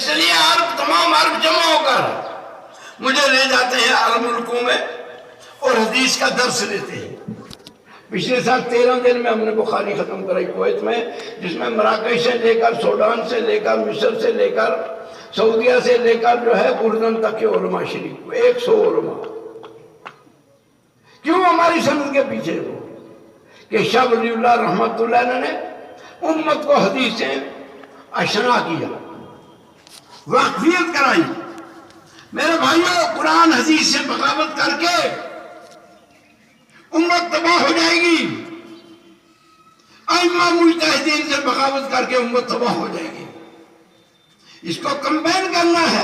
اس لیے تمام عرب جمع ہو کر مجھے لے جاتے ہیں عرب ملکوں میں اور حدیث کا درس لیتے ہیں۔ پچھلے سال 13 دن میں ہم نے بخاری ختم کرائی کویت میں، جس میں مراکش سے لے کر سوڈان سے لے کر مصر سے لے کر سعودیہ سے لے کر جو ہے اردن تک کے علماء شریک ہوئے، 100 علماء۔ کیوں ہماری سند کے پیچھے ہو کہ شاہ ولی اللہ رحمت اللہ علیہ نے امت کو حدیث سے آشنا کیا، واقفیت کرائی۔ میرے بھائیوں، قرآن حدیث سے بغاوت کر کے امت تباہ ہو جائے گی، ائمہ مجتہدین سے بغاوت کر کے امت تباہ ہو جائے گی۔ اس کو کمبائن کرنا ہے،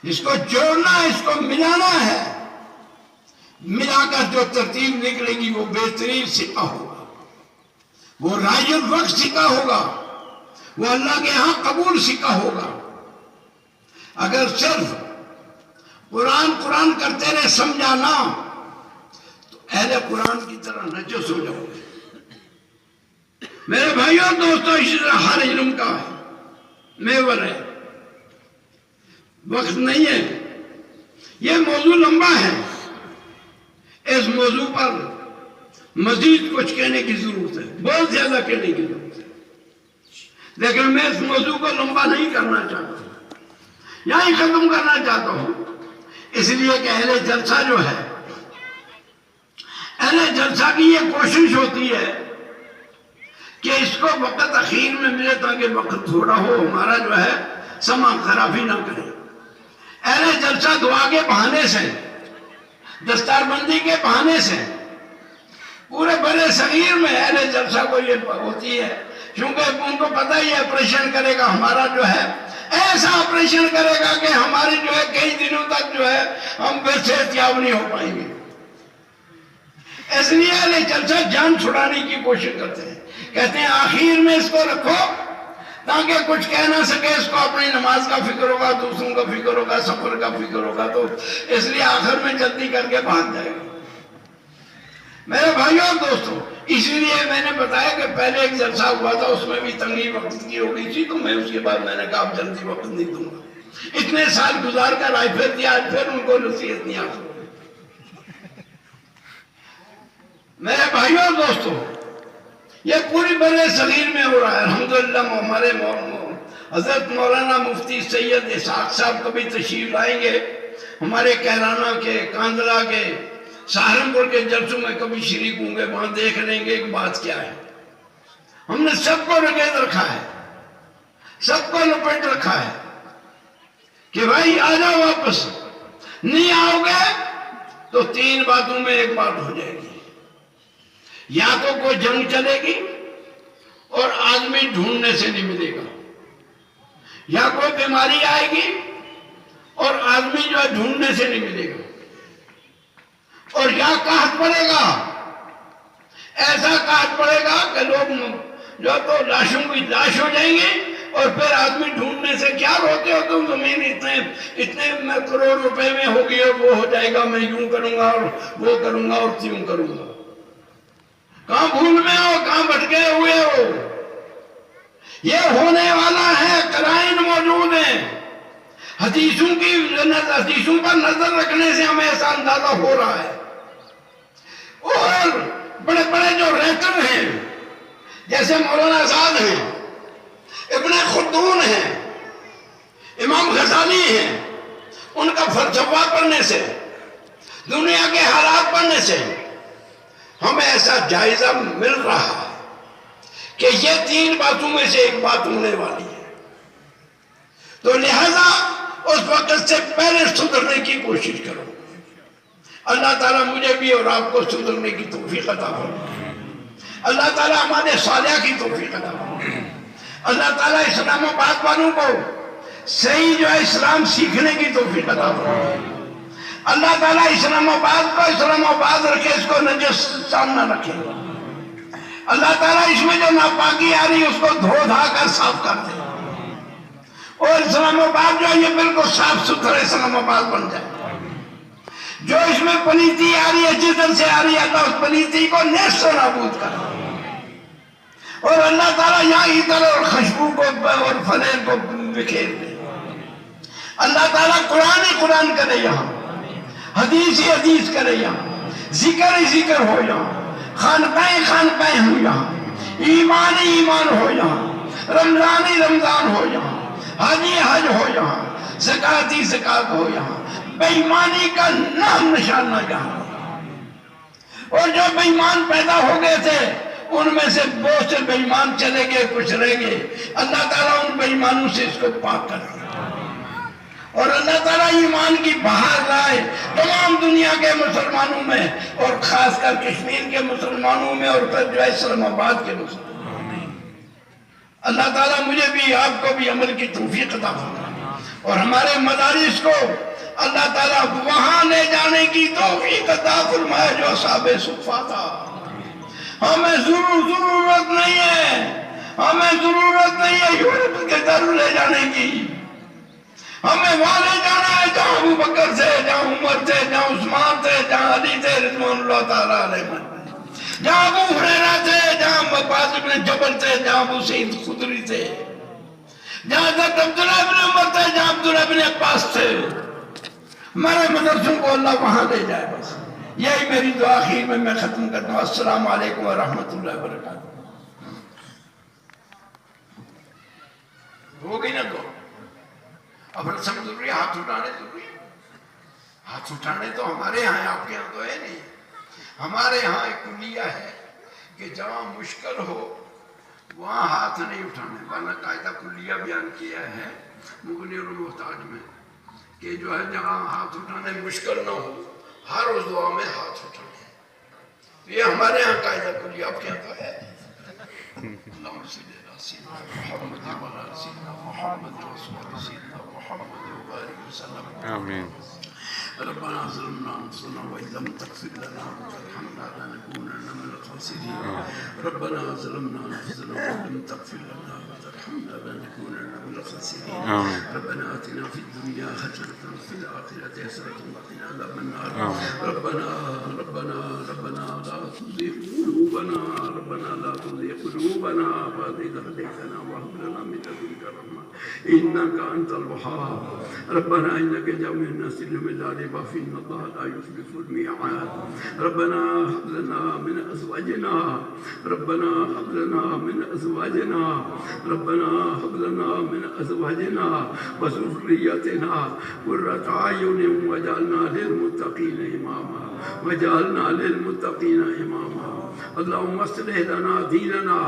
اس کو جوڑنا ہے، اس کو ملانا ہے۔ ملا کر جو ترتیب نکلے گی وہ بہترین سکہ ہوگا، وہ رائج الوقت سکہ ہوگا، وہ اللہ کے ہاں قبول سکہ ہوگا۔ اگر صرف قرآن کرتے رہے سمجھانا تو اہل قرآن کی طرح نجس ہو جاؤ گے۔ میرے بھائیوں دوستوں، اس طرح ہر علم کا محور ہے، وقت نہیں ہے، یہ موضوع لمبا ہے، اس موضوع پر مزید کچھ کہنے کی ضرورت ہے، بہت زیادہ کہنے کی ضرورت ہے، لیکن میں اس موضوع کو لمبا نہیں کرنا چاہتا ہوں، یہاں ختم کرنا چاہتا ہوں۔ اس لیے کہ اہل جلسہ جو ہے، اہل جلسہ کی یہ کوشش ہوتی ہے کہ اس کو وقت اخیر میں ملے تاکہ وقت تھوڑا ہو، ہمارا جو ہے سما خرابی نہ کرے۔ اہل جلسہ دعا کے بہانے سے، دستار بندی کے بہانے سے پورے برے صغیر میں اہل جلسہ کو یہ ہوتی ہے، کیونکہ ان کو پتہ ہی آپریشن کرے گا ہمارا جو ہے، ایسا آپریشن کرے گا کہ ہماری جو ہے کئی دنوں تک جو ہے ہم پھر صحتیاب نہیں ہو پائیں گے۔ اس لیے اہل جلسہ جان چھڑانے کی کوشش کرتے ہیں، کہتے ہیں آخر میں اس کو رکھو تاکہ کچھ کہہ نہ سکے، اس کو اپنی نماز کا فکر ہوگا، دوسروں کا فکر ہوگا، سفر کا فکر ہوگا، تو اس لیے آخر میں جلدی کر کے بھاگ جائے گا۔ میرے بھائیوں اور دوستوں، اسی لیے میں نے بتایا کہ پہلے ایک جلسہ ہوا تھا، اس میں بھی تنگی وقت کی ہو گئی تھی، تو میں اس کے بعد میں نے کہا اب جلدی وقت نہیں دوں گا۔ اتنے سال گزار کر آج پھر دیا، آج پھر ان کو نصیحت نہیں حاصل ہوئی۔ میرے بھائیوں اور دوستوں، یہ پوری برے صغیر میں ہو رہا ہے۔ الحمدللہ ہمارے حضرت مولانا مفتی سید اسحاق صاحب کبھی تشریف لائیں گے، ہمارے کیرانہ کے، کاندلہ کے، سہارنپور کے جلسوں میں کبھی شریک ہوں گے، وہاں دیکھ لیں گے کہ بات کیا ہے۔ ہم نے سب کو رگید رکھا ہے، سب کو لپیٹ رکھا ہے کہ بھائی آ جاؤ واپس، نہیں آؤ گے تو 3 باتوں میں ایک بات ہو جائے گی، یا تو کوئی جنگ چلے گی اور آدمی ڈھونڈنے سے نہیں ملے گا، یا کوئی بیماری آئے گی اور آدمی جو ہے ڈھونڈنے سے نہیں ملے گا، اور یا قحط پڑے گا، ایسا قحط پڑے گا کہ لوگ جو تو لاشوں کی لاش ہو جائیں گے، اور پھر آدمی ڈھونڈنے سے کیا روتے ہو تم، زمین اتنے میں کروڑ روپے میں ہوگی اور وہ ہو جائے گا، میں یوں کروں گا اور وہ کروں گا اور تیوں کروں گا۔ کہاں بھول میں ہو، کہاں بھٹکے ہوئے ہو؟ یہ ہونے والا ہے، قرائن موجود ہیں، حدیثوں پر نظر رکھنے سے ہمیں ایسا اندازہ ہو رہا ہے۔ اور بڑے بڑے جو ریٹر ہیں، جیسے مولانا آزاد ہیں، ابن خلدون ہیں، امام غزالی ہیں، ان کا فلسفہ پڑھنے سے، دنیا کے حالات پڑھنے سے ہمیں ایسا جائزہ مل رہا ہے کہ یہ 3 باتوں میں سے ایک بات ہونے والی ہے، تو لہذا اس وقت سے پہلے سدھرنے کی کوشش کرو۔ اللہ تعالیٰ مجھے بھی اور آپ کو سدھرنے کی توفیق عطا فرمائے، اللہ تعالیٰ ہمارے صالحہ کی توفیق عطا فرمائے، اللہ تعالیٰ اسلام آباد والوں کو صحیح جو ہے اسلام سیکھنے کی توفیق عطا فرمائے، اللہ تعالیٰ اسلام آباد کو اسلام آباد رکھے، اس کو نجس سامنا رکھے، اللہ تعالیٰ اس میں جو ناپاکی آ رہی ہے اس کو دھو دھا کر صاف کر دے، اور اسلام آباد جو ہے یہ بالکل صاف ستھرا اسلام آباد بن جائے۔ جو اس میں پلیتی آ رہی ہے، جدھر سے آ رہی ہے، اللہ اس پلیتی کو نیست و نابود کر، اور اللہ تعالیٰ یہاں عطر اور خوشبو کو اور فضیل کو بکھیر دے. اللہ تعالیٰ قرآن ہی قرآن کرے یہاں, حدیث ہی حدیث کرے یہاں, ذکر ہی ذکر ہو یہاں, خانقاہیں خانقاہیں ہو یہاں, ایمان ہی ایمان ہو یہاں, رمضان ہی رمضان ہو یہاں, حج ہی حج ہو یہاں, زکوٰۃ ہی زکوٰۃ ہو یہاں, بے ایمانی کا نام نشان نہ جہاں. اور جو بے ایمان پیدا ہو گئے تھے ان میں سے بہت سے بے ایمان چلے گئے, کچھ رہ گئے. اللہ تعالیٰ ان بے ایمانوں سے اس کو پاک کر دیا, اور اللہ تعالیٰ ایمان کی بہار لائے تمام دنیا کے مسلمانوں میں, اور خاص کر کشمیر کے مسلمانوں میں, اور پھر جو ہے اسلام آباد کے مسلمانوں میں. اللہ تعالیٰ مجھے بھی آپ کو بھی عمل کی توفیق عطا فرمائے, اور ہمارے مدارس کو اللہ تعالیٰ وہاں لے جانے کی توفیق عطا فرمائے جو اصحاب صفہ تھا. ہمیں ضرورت نہیں ہے, ہمیں ضرورت نہیں ہے یورپ کے در لے جانے کی. ہمیں وہاں لے جانا ہے جہاں ابو بکر تھے, جہاں عمر تھے, جہاں عثمان تھے, جہاں علی تھے رضوان اللہ تعالیٰ علیہ, جہاں ابو ہریرہ تھے, جہاں معاذ بن جبل تھے, جہاں ابو سعید خدری تھے, جہاں حضرت عبداللہ بن عمر تھے, جہاں عبداللہ بن عباس تھے. ہمارے مدرسوں کو اللہ وہاں لے جائے. بس یہی میری دعا آخر میں ختم کرتا ہوں. السلام علیکم ورحمۃ اللہ وبرکاتہ. ہو گئی نا دعا؟ اب رسم ضروری ہے, ہاتھ اٹھانے ضروری ہے. ہاتھ اٹھانے تو ہمارے یہاں ہے, آپ کے یہاں تو ہے نہیں. ہمارے یہاں ایک کلیہ ہے کہ جہاں مشکل ہو وہاں ہاتھ نہیں اٹھانے, ورنہ قاعدہ کلیہ بیان کیا ہے مغنی المحتاج میں کہ جو ہے جہاں ہاتھ اٹھانے مشکل نہ ہو ہر اس دعا میں ہاتھ اٹھانے. یہ ہمارے یہاں قاعدہ کلیہ, آپ کے یہاں تو ہے. اللہم صلی علی سیدنا محمد وعلی سیدنا محمد رسول سیدنا محمد وبارک وسلم. آمین. ربنا ظلمنا انفسنا وان لم تغفر لنا وترحمنا لنكونن من الخاسرين. ربنا ظلمنا انفسنا وان لم تغفر لنا وترحمنا لنكونن من الخاسرين. ربنا آتنا في الدنيا حسنة وفي الآخرة حسنة وقنا عذاب النار. ربنا لا تزغ قلوبنا, ربنا لا تزغ قلوبنا بعد إذ هديتنا وهب لنا من لدنك رحمة إنك أنت الوهاب. ربنا إنك جامع الناس ليوم لا ريب فيه إن الله لا يخلف الميعاد. ربنا هب لنا من أزواجنا, ربنا هب لنا من أزواجنا, ربنا هب لنا من أزواجنا وذريتنا قرة أعين واجعلنا للمتقين إماما, واجعلنا للمتقين إماما. اللهم اصلح لنا ديننا,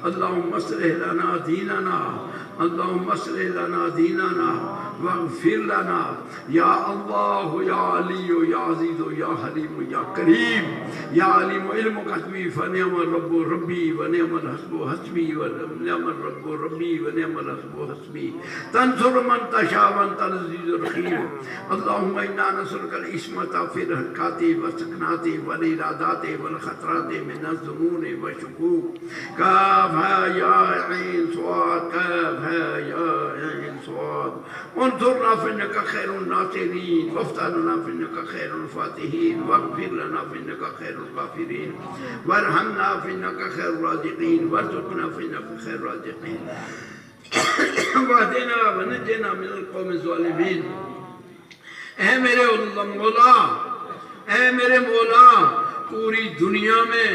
اللهم اصلح لنا ديننا, اللهم اصلح لنا ديننا واغفر لنا يا الله يا علي يا عزيز يا حليم يا كريم يا عليم علمك حسبي فنعم الرب ربي ونعم الحسب حسبي ونعم الرب ربي ونعم الحسب حسبي. تنصر من تشاء وانت العزيز الرحيم. اللهم انا نسألك العصمة في الحركات والسكنات والإرادات والخطرات من الظنون والشكوك. كاف يا عين صاد, كاف يا عين صاد. انصرنا فإنك خير الناصرين, وافتح لنا فإنك خير الفاتحين, واغفر لنا فإنك خير الغافرين, وارحمنا فإنك خير الرازقين, وارزقنا فإنك خير الرازقين. واهدنا ونجنا من القوم الظالمين. اے میرے مولا, اے میرے مولا, پوری دنیا میں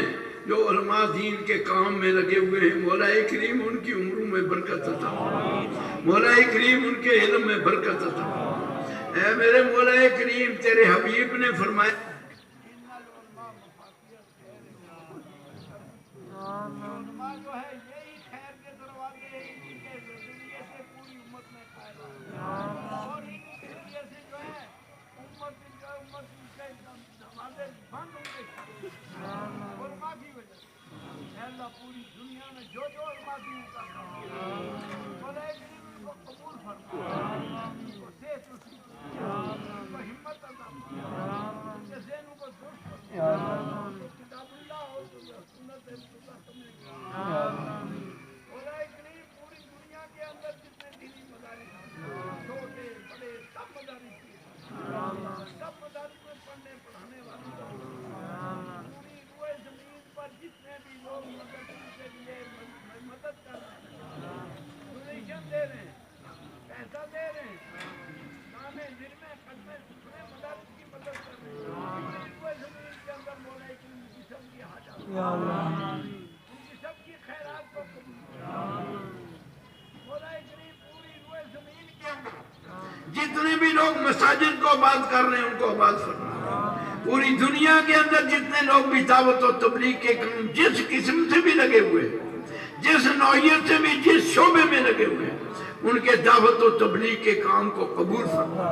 جو علماء دین کے کام میں لگے ہوئے ہیں, مولا کریم ان کی عمروں میں برکت عطا, مولا کریم ان کے علم میں برکت عطا. اے میرے مولا کریم, تیرے حبیب نے فرمایا جو ہے یہی خیر کے دروازے ان کے ذریعے سے پوری امت میں قائم, اور ان کے ذریعے سے جو ہے امت کے دروازے بند ہوں گے علماء کی وجہ سے. اے اللہ پوری دنیا میں جو علماء دین کا مولا کریم ان کو قبول فرما, ان کو صحت نصیب فرما, ان کو ہمت عطا فرما, ان کے ذہنوں کو درست فرما, ان کو کتاب اللہ اور سنت رسول مولا کریم پوری دنیا کے اندر جتنے دینی مدارس ہیں, چھوٹے بڑے سب مدارس کی, سب مدارس میں پڑھنے پڑھانے والے, پوری روئے زمین پر جتنے بھی لوگ مدرسوں کے لیے مدد کر رہے ہیں, ڈونیشن دے رہے ہیں, یا اللہ جتنے بھی لوگ مساجد کو آباد کر رہے ہیں ان کو آباد فرما، پوری دنیا کے اندر جتنے لوگ بھی دعوت و تبلیغ کے کام جس قسم سے بھی لگے ہوئے، جس نوعیت سے بھی جس شعبے میں لگے ہوئے، ان کے دعوت و تبلیغ کے کام کو قبول فرما،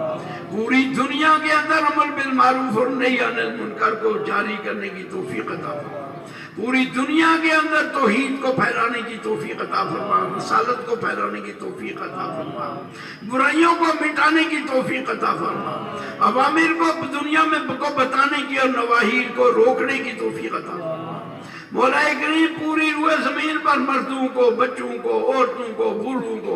پوری دنیا کے اندر عمل بالمعروف اور نہی عن المنکر کو جاری کرنے کی توفیق عطا فرما، پوری دنیا کے اندر توحید کو پھیلانے کی توفیق عطا فرما، رسالت کو پھیلانے کی توفیق عطا فرما، برائیوں کو مٹانے کی توفیق عطا فرما، اوامر کو دنیا میں کو بتانے کی اور نواہی کو روکنے کی توفیق عطا فرما۔ مولا کریم پوری روئے زمین پر مردوں کو، بچوں کو، عورتوں کو، بوڑھوں کو،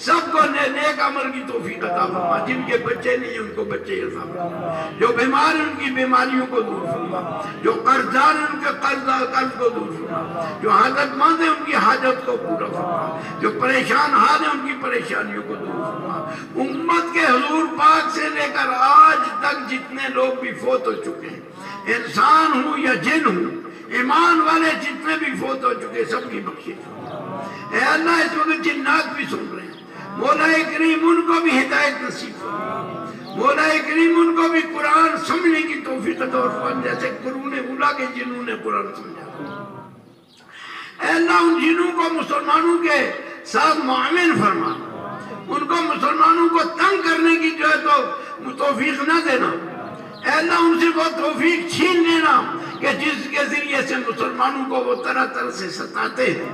سب کو نیک عمل کی توفیق عطا فرما، جن کے بچے نہیں ان کو بچے عطا فرما، جو بیمار ہیں ان کی بیماریوں کو دور فرما، جو قرض دار ہیں ان کے قرض کو دور فرما، جو حاجت مند ہیں ان کی حاجت کو پورا فرما، جو پریشان حال ہیں ان کی پریشانیوں کو دور فرما۔ امت کے حضور پاک سے لے کر آج تک جتنے لوگ بھی فوت ہو چکے ہیں، انسان ہوں یا جن ہوں، ایمان والے جتنے بھی فوت ہو چکے سب کی بخشش فرما۔ اے اللہ اس وقت جنات بھی سن رہے ہیں، مولا کریم ان کو بھی ہدایت نصیب فرما، مولا کریم ان کو بھی قرآن سمجھنے کی توفیق عطا فرما، جیسے قرون اولیٰ کے جنوں نے قرآن سمجھا۔ اے اللہ ان جنوں کو مسلمانوں کے ساتھ معامل فرما، ان کو مسلمانوں کو تنگ کرنے کی جو ہے تو توفیق نہ دینا، اے اللہ ان سے وہ توفیق چھین لینا کہ جس کے ذریعے سے مسلمانوں کو وہ طرح طرح سے ستاتے ہیں۔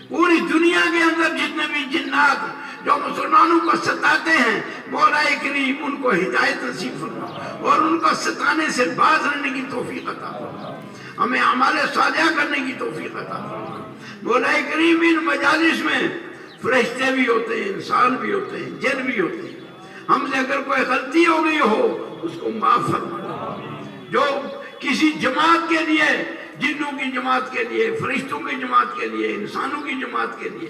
پوری دنیا کے اندر جتنے بھی جنات جو مسلمانوں کو ستاتے ہیں، مولا کریم ان کو ہدایت نصیب فرما اور ان کو ستانے سے باز رہنے کی توفیق عطا فرما، ہمیں اعمال صالحہ کرنے کی توفیق عطا فرما۔ مولا کریم ان مجالس میں فرشتے بھی ہوتے ہیں، انسان بھی ہوتے ہیں، جن بھی ہوتے ہیں، ہم سے اگر کوئی غلطی ہو گئی ہو اس کو معاف فرما، جو کسی جماعت کے لیے، جنوں کی جماعت کے لیے، فرشتوں کی جماعت کے لیے، انسانوں کی جماعت کے لیے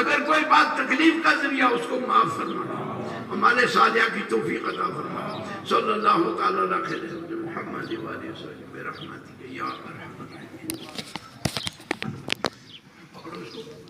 اگر کوئی بات تکلیف کا ذریعہ اس کو معاف فرما، ہمارے صالحہ کی توفیق عطا فرما۔ صلی اللہ تعالیٰ علیہ خیر محمد وآلہ وسلم برحمتک یا ارحم الراحمین۔ پکڑو اس کو۔